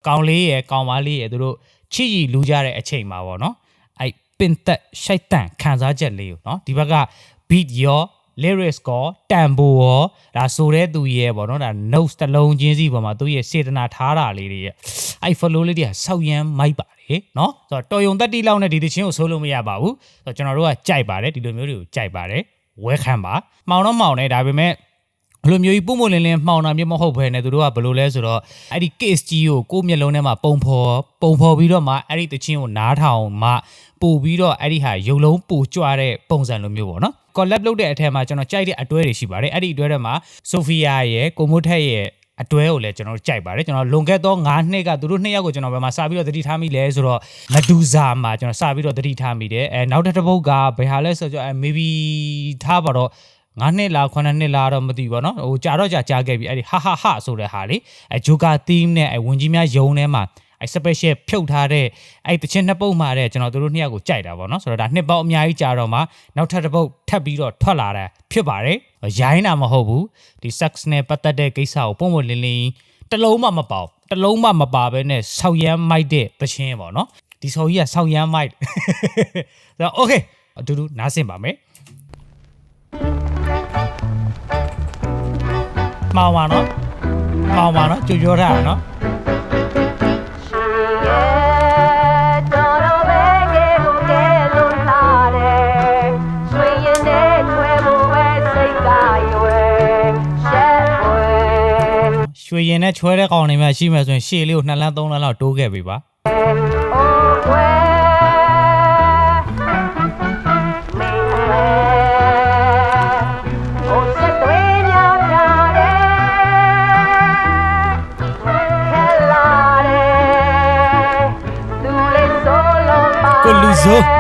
ကောင်လေးရယ်ကောင်မလေးရယ်သူတို့ချီလူကြတဲ့အချိန်မှာပေါ့နော်အဲ့ပင်သက်ရှိုက်တန့်ခံစားချက်လေးကိုနော်ဒီဘက်က beat ရော lyrics ကောတန်ဖိုရောဒါဆိုတဲ့သူရဲ့ပေါ့နော်ဒါ notes တစ်လုံးချင်းစီပေါ်မှာသူရဲ့စေတနာထားတာလေးတွေရဲ့အဲ့ follow လေးတွေကဆောက်ရမ်းမိုက်ပါတယ်နော်ဆိုတော့တော်ယုံတက်တိလောက်နဲ့ဒီတချင်းကိုဆိုးလို့မရပါဘူးဆိုတော့ကျွန်တော်တို့ကကြိုက်ပါတယ်ဒီလိုမျိုးတွေကိုကြိုက်ပါတယ်ဝဲခံပါမှောင်တော့မှောင်နေဒါပေမဲ့ဘလိုမျိုးကြီးပုံမလင်းလင်းမှောင်တာမျိုးမဟုတ်ဘဲနဲ့သူတို့ကဘလိုလဲဆိုတော့အဲ့ဒီ case ကြီးကိုကိုမျက်လုံးထဲမှာပုံဖော်ပြီးတော့မှအဲ့ဒီတချင်းကိုနားထောင်မှပို့ပြီးတော့အဲ့ဒီဟာရုပ်လုံးပို့ကြွတဲ့ပုံစံလိုမျိုးပေါ့နော် collab လုပ်တဲ့အထက်မှာကျွန်တော်ကြိုက်တဲ့အတွဲတွေရှိပါတယ်အဲ့ဒီအတွဲထဲမှာဆိုဖီယာရဲ့ကိုမိုးထက်ရဲ့အတွဲကိုလည်းကျွန်တော်ကြိုက်ပါတယ်ကျွန်တော်လွန်ခဲ့သော9နှစ်ကသူတို့2ယောက်ကိုကျွန်တော်ဘယ်မှာစပြီးတော့သတိထားမိလဲဆိုတော့မဒူဇာမှာကျွန်တော်စပြီးတော့သတိထားမိတယ်နောက်တစ်ပုတ်ကဘယ်ဟာလဲဆိုတော့maybe ထားပါတော့9နှစ်လား9နှစ်လားတော့မသိဘူးပေါ့နော်ဟိုကြာတော့ကြာခဲ့ပြီအဲ့ဒီဟာဆိုတဲ့ဟာလေဂျိုကာ theme နဲ့ဝင်ကြီးများယုံထဲမှာအဲ့ special ဖြုတ်ထားတဲ့အဲ့တချင်းနှစ်ပုတ်မှာတဲ့ကျွန်တော်တို့နှစ်ယောက်ကိုကြိုက်တာပေါ့နော်ဆိုတော့ဒါနှစ်ပေါက်အများကြီးကြာတော့မှနောက်ထပ်တစ်ပုတ်ထပ်ပြီးတော့ထွက်လာတာဖြစ်ပါတယ်ရိုင်းတာမဟုတ်ဘူးဒီ sex နဲ့ပတ်သက်တဲ့ကိစ္စကိုပုံမလင်းလင်းတလုံးမှမပါဘဲနဲ့ဆောက်ရမ်းမိုက်တဲ့တချင်းပေါ့နော်ဒီဆိုကြီးကဆောက်ရမ်းမိုက်ဆိုတော့ okay အတူတူနားဆင်ပါမယ်မောင်ပါနော်ကြွပြောထားတာနော်ရွှေရင်နဲ့ချွဲတဲ့ကောင်တွေမှရှိမှဆိုရင်ရှေ့လေးကို2လမ်း3လမ်းလောက်တိုးခဲ့ပြီပါကိုလူစိုး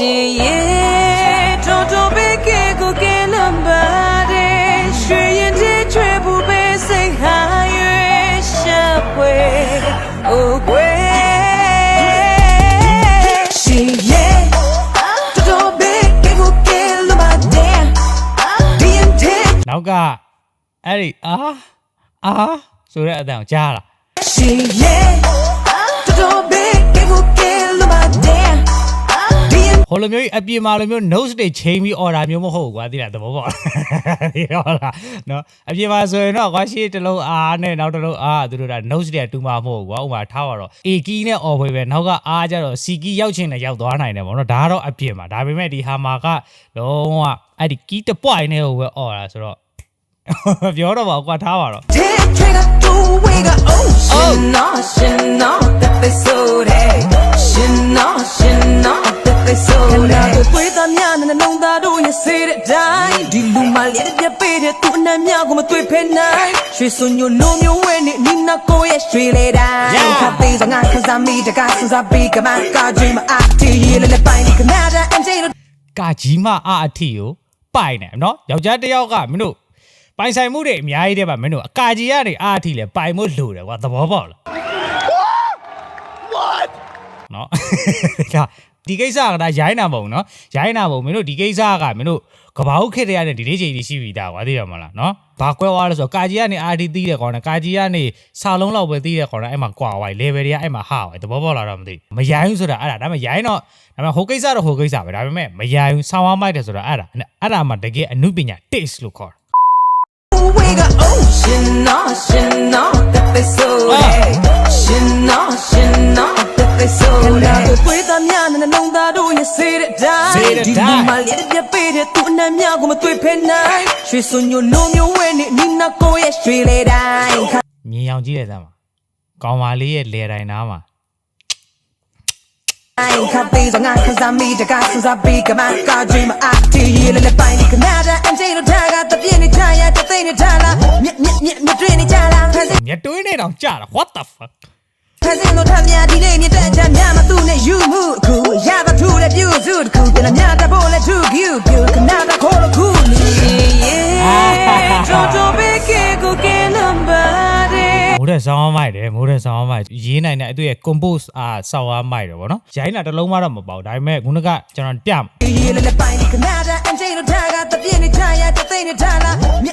ရှင်ရဲ့တော်တော်ပဲကဲကိုကဲလမ်းပါတယ်ရွှေရင်တဲ့ချွေဘူးပဲစိတ်ဟာရွှေရှာဖွေအိုးကွယ်ရှင်ရဲ့တော်တော်ပဲကဲကိုကဲလမ်းပါတယ်ဒီရင်တဲ့နောက်ကအဲ့ဒီဆိုတဲ့အတန်ကိုကြားလားရှင်ရဲ့တော်တော်ပဲကဲကိုကဲလမ်းပါတယ်ဟိုလိုမျိုးအပြင်မှာလိုမျိုး notes တွေချိန်ပြီး order မျိုးမဟုတ်ဘူးကွာသိလားသဘောပေါက်လားဟုတ်လားနော်အပြင်မှာဆိုရင်တော့ကွာရှေ့တစ်လုံးနဲ့နောက်တစ်လုံးသူတို့ဒါ notes တွေကတူမှာမဟုတ်ဘူးကွာဥပမာထားပါတော့ A key နဲ့ or ပဲနောက်ကကြတော့ C key ရောက်ချင်တယ်ရောက်သွားနိုင်တယ်ပေါ့နော်ဒါကတော့အပြင်မှာဒါပေမဲ့ဒီဟာမှာကလုံးဝအဲ့ဒီ key တစ်ပွိုင်နဲ့ကိုပဲ order ဆိုတော့ပြောတော့ပါကွာထားပါတော့ပွေးသားများနဲ့နှလုံးသားတို့ရဲ့စေတဲ့အတိုင်းဒီလူမလေးတဲ့ပေးတဲ့သူအနှံများကိုမတွေ့ဖဲနိုင်ရွှေစွန်ညိုလိုမျိုးဝဲနေနီနာကိုရဲ့ရွှေလေတိုင်းခပ်သေးစငါခစားမိတကားစစားပြီးကမကာဂျီမအတီးရလည်းပိုင်ဒီကနာဒါအန်ဂျေလိုကာကြီးမအတီကိုပိုင်တယ်နော်ယောက်ျားတစ်ယောက်ကမင်းတို့ပိုင်ဆိုင်မှုတွေအများကြီးတဲ့ပါမင်းတို့အကာကြီးကနေအတီလဲပိုင်မှုလိုတယ်ကွာသဘောပေါက်လား What နော်ဒီကိစ္စကဒါရိုင်းတာမဟုတ်နော်ရိုင်းတာမဟုတ်မင်းတို့ဒီကိစ္စကမင်းတို့ကဘာဟုတ်ခက်တဲ့ရတဲ့ဒီလေးချိန်ကြီးရှိပြီသားကွာသိရမလားနော်ဘာကွဲသွားလဲဆိုတော့ကာကြီးကနေအာတီတီးတဲ့ကောင်နဲ့ကာကြီးကနေစာလုံးလောက်ပဲတီးတဲ့ကောင်နဲ့အဲ့မှာကွာဝိုင် level တွေကအဲ့မှာဟာဝိုင်သဘောပေါက်လာတော့မသိမရိုင်းဘူးဆိုတာအဲ့ဒါမရိုင်းတော့ဒါပေမဲ့ဟိုကိစ္စတော့ဟိုကိစ္စပဲဒါပေမဲ့မရိုင်းဘူးဆောင်းဝါးမိုက်တယ်ဆိုတာအဲ့ဒါမှတကယ်အမှုပညာ taste လို့ခေါ်ပွေးသားများနဲ့နှလုံးသားတို့ရဲ့စေတဲ့အတိုင်းဒီလူမလေးတဲ့ပေးတဲ့သူအနှံများကိုမတွေ့ဖဲနိုင်ရွှေစွန်ညိုလိုမျိုးဝဲနေနီနာကိုရဲ့ရွှေလေတိုင်းမြင်အောင်ကြည့်လိုက်သမ်းပါကောင်ပါလေးရဲ့လေတိုင်းနားမှာခပ်သေးစငါခစားမိတကားစစားပြီးကမကာဂျီမအတီးရလည်းပိုင်ဒီကနာဒါအန်ဂျေလိုထားကတပြင်းနေထားရတသိနေထားလားမြက်တွင်းနေကြလားမြက်တွင်းနေတော့ကြာတာ what the fuck ခစင်းတို့ထားမြဒီနေ့မြတ်တဲ့ချမ်းများမသူနဲ့ယူမှုအခုရပါထူတဲ့ပြုစုတခုပြန်မြတာဖို့လဲထူကျူပြကနာတာခေါ်လို့ခုလေးတော်တော်ပဲကဲကိုကဲနံပါတ် တဲ့ဆောင်းမိုက်တယ်မိုးတဲ့ဆောင်းမိုက်ရေးနိုင်တဲ့သူရဲ့ compose ဆောင်းမိုက်တယ်ဗောနော်ရိုင်းတာတစ်လုံးမှတော့မပေါ့ဒါပေမဲ့ခုနကကျွန်တော်ပြရေးလည်းပိုင်ခနာတာအန်ဂျေလိုထားကတပြင်းနေထားရတသိနေထားလားမြ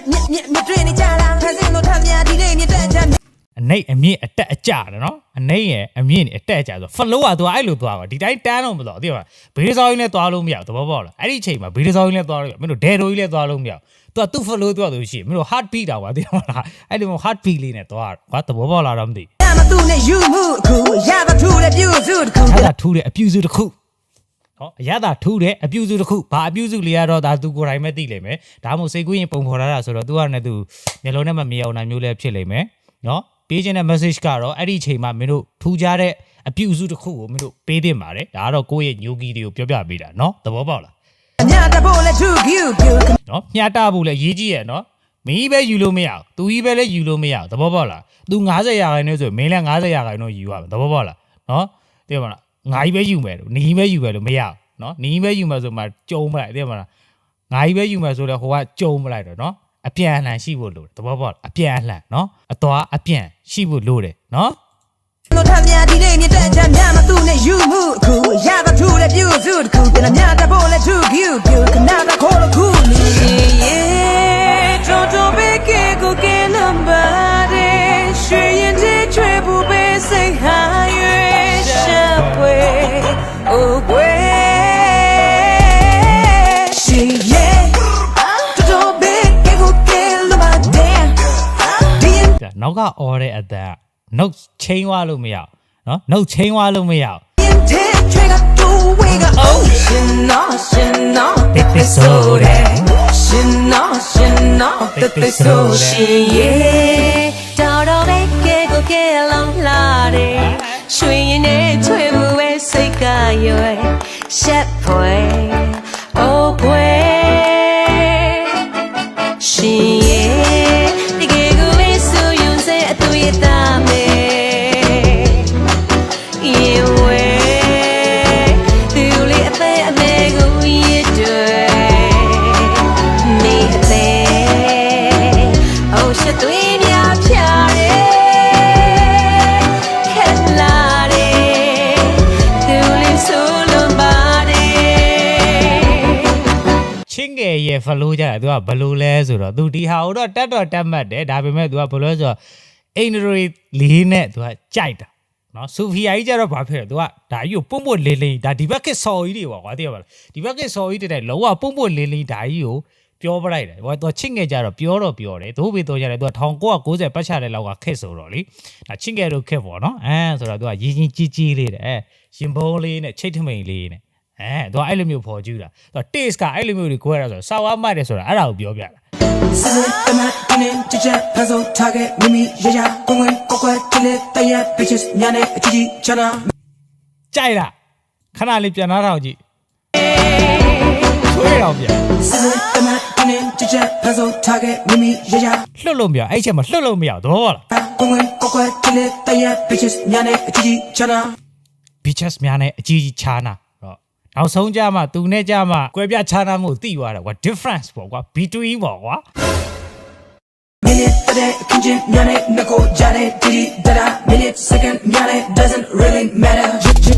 တွင်းနေကြလားဖစင်းလို့ထားများဒီနေ့မြတက်ချမ်းအနှိတ်အမြင့်အတက်အကျတယ်နော်အနှိတ်ရဲ့အမြင့်အတက်အကျဆို flow ကသူအဲ့လိုသွားပါဒီတိုင်းတန်းတော့မလို့သိပါဘေးစောင်းကြီးနဲ့သွားလို့မရဘူးသဘောပေါက်လားအဲ့ဒီအချိန်မှာဘေးစောင်းကြီးနဲ့သွားလို့မင်းတို့ဒဲတိုကြီးနဲ့သွားလို့မရဘူးသူ flow သွားလို့ရှိရင်မင်းတို့ heart beat တာကွာသိပါလားအဲ့ဒီမှာ heart beat လေးနဲ့သွားကွာသဘောပေါက်လားတော့မသိမသူနဲ့ယူမှုခုရတာထူတဲ့ပြူစုတစ်ခုရတာထူတဲ့အပြူစုတစ်ခုဟောရတာထူတဲ့အပြူစုတစ်ခုဘာအပြူစုလေးရတော့ဒါသူကိုယ်တိုင်ပဲသိလိမ့်မယ်ဒါမှမဟုတ်စိတ်ကူးရင်ပုံဖော်လာတာဆိုတော့သူကလည်းသူမျက်လုံးနဲ့မမြင်အောင်နိုင်မျိုးလည်းဖြစ်လိမ့်မယ်နော်ပေးခြင်းတဲ့ message ကတော့အဲ့ဒီအချိန်မှာမင်းတို့ထူကြတဲ့အပြူစုတစ်ခုကိုမင်းတို့ပေးတင်ပါတယ်ဒါကတော့ကိုယ့်ရဲ့ညိုကီတွေကိုပြောပြပေးတာနော်သဘောပေါက်လားညတာဖို့လည်းသူ့ view နော်ညတာဖို့လည်းရေးကြည့်ရနော်မင်းကြီးပဲယူလို့မရဘူးသူကြီးပဲလည်းယူလို့မရဘူးသဘောပေါက်လားသူ90ရာခိုင်နှုန်းဆိုမင်းလည်း90ရာခိုင်နှုန်းယူရမယ်သဘောပေါက်လားနော်သိပါမလားငါကြီးပဲယူမယ်လို့နေကြီးပဲယူမယ်လို့မရဘူးနော်နေကြီးပဲယူမယ်ဆိုမှကြုံမလိုက်သိပါမလားငါကြီးပဲယူမယ်ဆိုတော့ဟိုကကြုံမလိုက်တော့နော်အပြန်အလှန်ရှိဖို့လိုတယ်သဘောပေါက်အပြန်အလှန်နော်အသွားအပြန်ရှိဖို့လိုတယ်နော်လို့ထားများဒီနေ့မြတက်ချမ်းများမသူနဲ့ယူမှုခုရတာထူတဲ့ပြူစုတစ်ခုပြန်များတဖို့လည်းသူ့ view ခနာတာခေါ်လို့ခုလီတော်ဘေးကေကိုကဲနံပါတ်ရွှေရင်တဲ့ချွေဘူးပဲစိတ်ဟာရွှေရှပ်ပွေအိုးကွယ်ရှင်ရဲ့တော်ဘေးကေကိုကဲလို့ပါတဲ့နောက်ကအော်တဲ့အသက်နှုတ်ချင်းသွားလို့မရအောင်နော်နှုတ်ချင်းသွားလို့မရအောင်ရှင်နော်တစ်ဆိုးတယ်ရှင်နော်တစ်ဆိုးရှင်ရဲ့တော်ပဲကဲကိုကဲလောင်းလာတယ်ရွှေရင်နဲ့ချွေမှုပဲစိတ်ကရွယ်ရှက်ဖွယ်အိုးဖွယ်ရှင်ရဲ့တကယ်ကိုပဲဆိုယုံစေအတူရတာမေငယ်ရဲ့ follow ကြတယ်သူကဘယ်လိုလဲဆိုတော့သူဒီဟာကိုတော့တက်မှတ်တယ်ဒါပေမဲ့သူကဘယ်လိုလဲဆိုတော့အင်ဒရီလေးနဲ့သူကကြိုက်တာနော်ဆူဖီယာကြီးကြတော့ဘာဖြစ်လဲသူကဒါကြီးကိုပွန့်ပွန့်လေးလေးဒါဒီဘက်ကစော်ကြီးတွေပါကွာသိရပါလားဒီဘက်ကစော်ကြီးတဲ့လုံးဝပွန့်ပွန့်လေးလေးဒါကြီးကိုပြောပလိုက်တယ်ဟိုသူချစ်ငယ်ကြတော့ပြောတယ်ဒို့ဘေတော့ကြတယ်သူက1990ပတ်ချတဲ့လောက်ကခက်ဆိုတော့လေဒါချစ်ငယ်တို့ခက်ပေါ့နော်ဆိုတော့သူကရင်းကြီးလေးတယ်ရင်ဘုံလေးနဲ့ချိတ်ထမိန်လေးနဲ့သူကအဲ့လိုမျိုးဖော်ကျူးတာသူက taste ကအဲ့လိုမျိုးတွေကိုရတာဆိုတော့စာဝါမိုက်တယ်ဆိုတာအဲ့ဒါကိုပြောပြတာစစ်တမန်တင်းကြကြဖန်ဆိုထားခဲ့မိမိရကွန်ကွဲတလေတရ bitches ညာနဲ့အကြီးချနာကြိုက်လားခဏလေးပြန်နှားထောင်ကြည့်ဆွေးတော့ပြန်စစ်တမန်တင်းကြကြဖန်ဆိုထားခဲ့မိမိရလွတ်လို့မရအဲ့ချက်မှာလွတ်လို့မရသဘောလားကွန်ကွဲတလေတရ bitches ညာနဲ့အကြီးချနာ bitches များနဲ့အကြီးချာနာနောက်ဆုံးကြမှာသူနဲ့ကြမှာကွဲပြားခြားနားမှုသိသွားတယ်ကွာ difference ပေါ့ကွာ between ပေါ့ကွာ minute today kinjin myane nako jare diri dara minute second myane doesn't really matter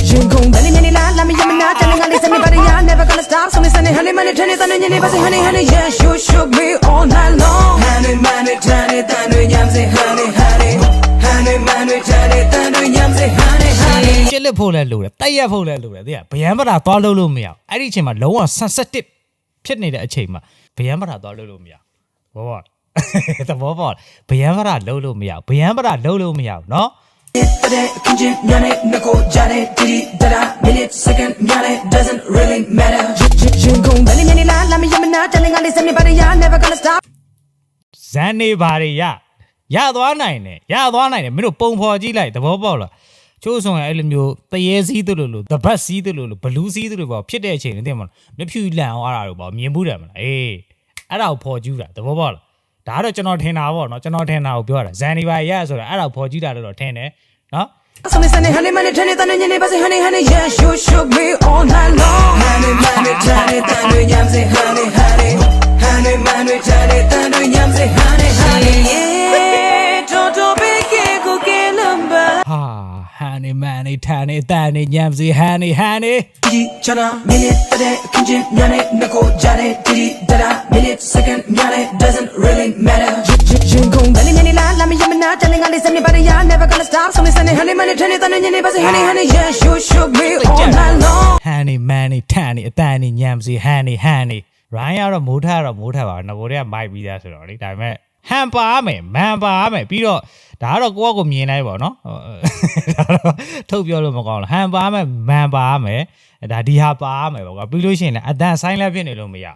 jin kong dali nyani la la mi yamna telling all this anybody ya never gonna stop so listen honey money tane tane nyani basi honey yeah you should be all night long honey money tane tane nyamse honey money tane tane nyamse honey ကျစ်လက်ဖို့လဲလို့တယ်တိုက်ရက်ဖို့လဲလို့တယ်သိရဗျံပတာသွားလို့မရအောင်အဲ့ဒီအချိန်မှာလုံးဝ sensitive ဖြစ်နေတဲ့အချိန်မှာဗျံပတာသွားလို့မရဘောဘောသဘောပေါက်ဗျံပတာလုံးလို့မရဗျံပတာလုံးလို့မရနော် kinjin myane nako jare diri dara minute second myane doesn't really matter jin kong dali nyani la la mi yamna telling all this anybody ya never gonna stop ဇန်နေပါရသွားနိုင်တယ်မင်းတို့ပုံဖော်ကြည့်လိုက်သဘောပေါက်လားချိုးဆောင်ရအဲ့လိုမျိုးတရေစည်းတို့လိုတပတ်စည်းတို့လိုဘလူးစည်းတို့ပေါ့ဖြစ်တဲ့အချိန်နဲ့သိမှာမဖြူလန့်အောင်အားရတော့ပေါ့မြင်မှုတယ်မလားအဲ့ဒါကိုဖော်ကျူးတာသဘောပေါက်လားဒါကတော့ကျွန်တော်ထင်တာပေါ့နော်ကျွန်တော်ထင်တာကိုပြောတာဇန်နေပါရဆိုတာအဲ့ဒါကိုဖော်ကျူးတာလို့တော့ထင်တယ်နော် So listen honey money tane tane nyani basi honey yeah you should be all night long honey money tane tane nyamse honey money tane tane nyamse honey yeah don't be honey money tiny tiny nyamsi honey honey Didi chana minute today kinjin nyane nako jane didi dada minute second nyane doesn't really matter Jin kong dali nyane la me yamana jane ngale sami bari ya never gonna stop so me sane honey money tiny tiny nyane basi honey honey yeah shoot me all night long honey money tiny tiny nyamsi honey honey ရိုင်းကတော့မိုးထားပါနဘိုတွေကမိုက်ပြီးသားဆိုတော့လေဒါပေမဲ့ဟန်ပါမယ်မန်ပါမယ်ပြီးတော့ဒါကတော့ကိုယ့်ကိုမြင်လိုက်ပါတော့ဒါတော့ထုတ်ပြောလို့မကောင်းဘူးဟန်ပါမယ်မန်ပါမယ်ဒါဒီဟာပါမယ်ပေါ့ကွာပြီးလို့ရှိရင်လည်းအတန်ဆိုင်လက်ဖြစ်နေလို့မရ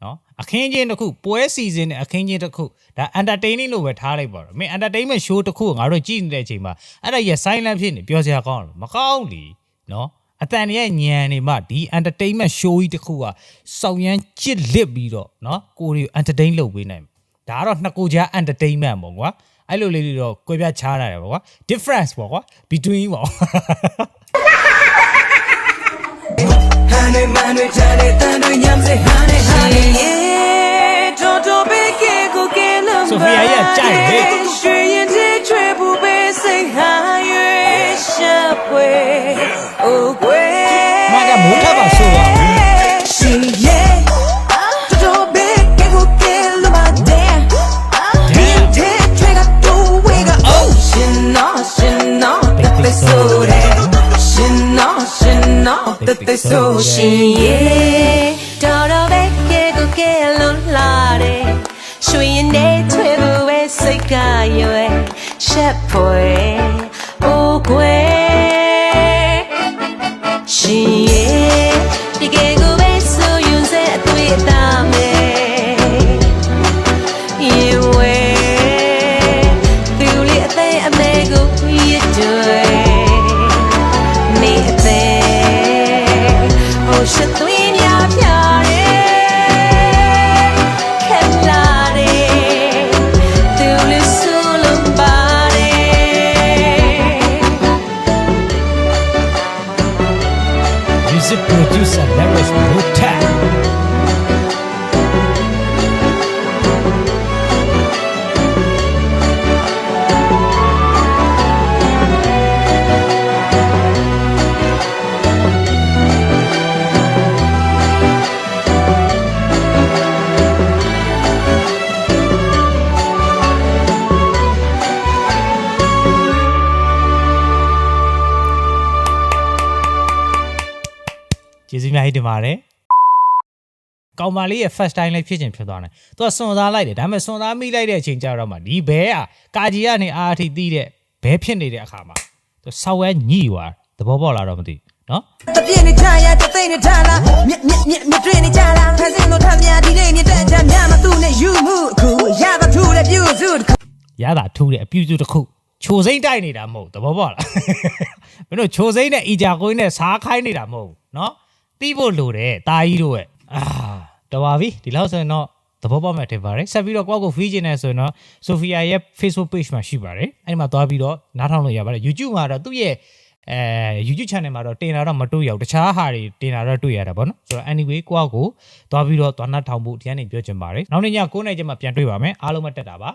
နော်အခင်းချင်းတစ်ခုပွဲစီစဉ်တဲ့အခင်းချင်းတစ်ခုဒါ entertaining လို့ပဲထားလိုက်ပါတော့မင်း entertainment show တစ်ခုငါတို့ကြည့်နေတဲ့အချိန်မှာအဲ့ဒါရ silent ဖြစ်နေပြောစရာကောင်းတယ်မကောင်းလीနော်အတန်ရဲ့ညံနေမှဒီ entertainment show ကြီးတစ်ခုကစောင့်ရမ်းကြစ်လစ်ပြီးတော့နော်ကိုရီ entertain လုပ်ပေးနိုင်ဒါကတော့နှစ်ကိုကြား entertainment ပေါ့ကွာအဲ့လိုလေးတွေတော့ကွဲပြားခြားလာတယ်ပေါ့ကွာ difference ပေါ့ကွာ between ပေါ့ Honey money tiny tiny nyamsi honey honey yeah toto beke ko ke lum Sophia ရဲ့ကြိုက်လေ ရွှေရင်တွေချွေပူပေးစိတ်ဟာရွှေရှပ်ပွေအိုကွယ် မကမိုးထပ်ပါဆိုပါ She yeah toto beke ko ke lum ba damn Damn trigger to wake up oh she no that they so that she no that they so she yeah toto beke ko ke lum la de ရွှေရင်တွေချွေပူပေးစိတ်ဟာရွှေရှပ်ပွေအိုကွယ် She yeah ဒီကေကိုပဲဆိုယူစေအတွေ့အတားမယ်You way သူလေးအသေးအမေကိုရတွေ့နေအသေး Oh shit သွင်းရပြတယ်ခက်လာတယ်သူလေးဆိုလုံးပါတယ် music producer Larry's Mutaကျေးဇူးများကြီးတင်ပါတယ်ကောင်မလေးရဲ့ first time လေးဖြစ်ချင်ဖြစ်သွားတယ်သူကစွန်စားလိုက်တယ်ဒါပေမဲ့စွန်စားမိလိုက်တဲ့အချိန်ကျတော့မှဒီဘဲကကာကြီးကနေအာအထိတီးတဲ့ဘဲဖြစ်နေတဲ့အခါမှာသူဆောက်ဝဲညှိသွားသဘောပေါက်လာတော့မသိနော် တပြင်းနေကြရတသိနေကြလားမြက်တွေ့နေကြလားခန်းစင်းတို့ထမ်းများဒီနေ့နေတဲ့ကြမ်းများမသူနဲ့ယူမှုအခုရတာထူတဲ့ပြုစုတစ်ခု ရတာထူးတဲ့အပြူစုတစ်ခုချိုစိမ့်တိုက်နေတာမဟုတ်သဘောပေါက်လားမင်းတို့ချိုစိမ့်နဲ့အီဂျာကိုင်းနဲ့စားခိုင်းနေတာမဟုတ်နော်တီးဖို့လိုတယ်တာကြီးတို့ရဲ့တော်ပါပြီဒီလောက်ဆိုရင်တော့သဘောပေါက်မှထင်ပါတယ်ဆက်ပြီးတော့ကိုယ့်ကို free ကျင်နေဆိုရင်တော့ Sophia ရဲ့ Facebook page မှာရှိပါတယ်အဲ့ဒီမှာသွားပြီးတော့နားထောင်လို့ရပါတယ် YouTube မှာတော့သူ့ရဲ့YouTube channel မှာတော့တင်တာတော့မတွေ့ရဘူးတခြားဟာတွေတင်တာတော့တွေ့ရတာပေါ့နော်ဆိုတော့ anyway ကိုယ့်ကိုသွားပြီးတော့သွားနားထောင်ဖို့ဒီကနေ့ပြောချင်ပါတယ်နောက်နေ့ည9:00နာရီကျမှပြန်တွေ့ပါမယ်အားလုံးမတက်တာပါ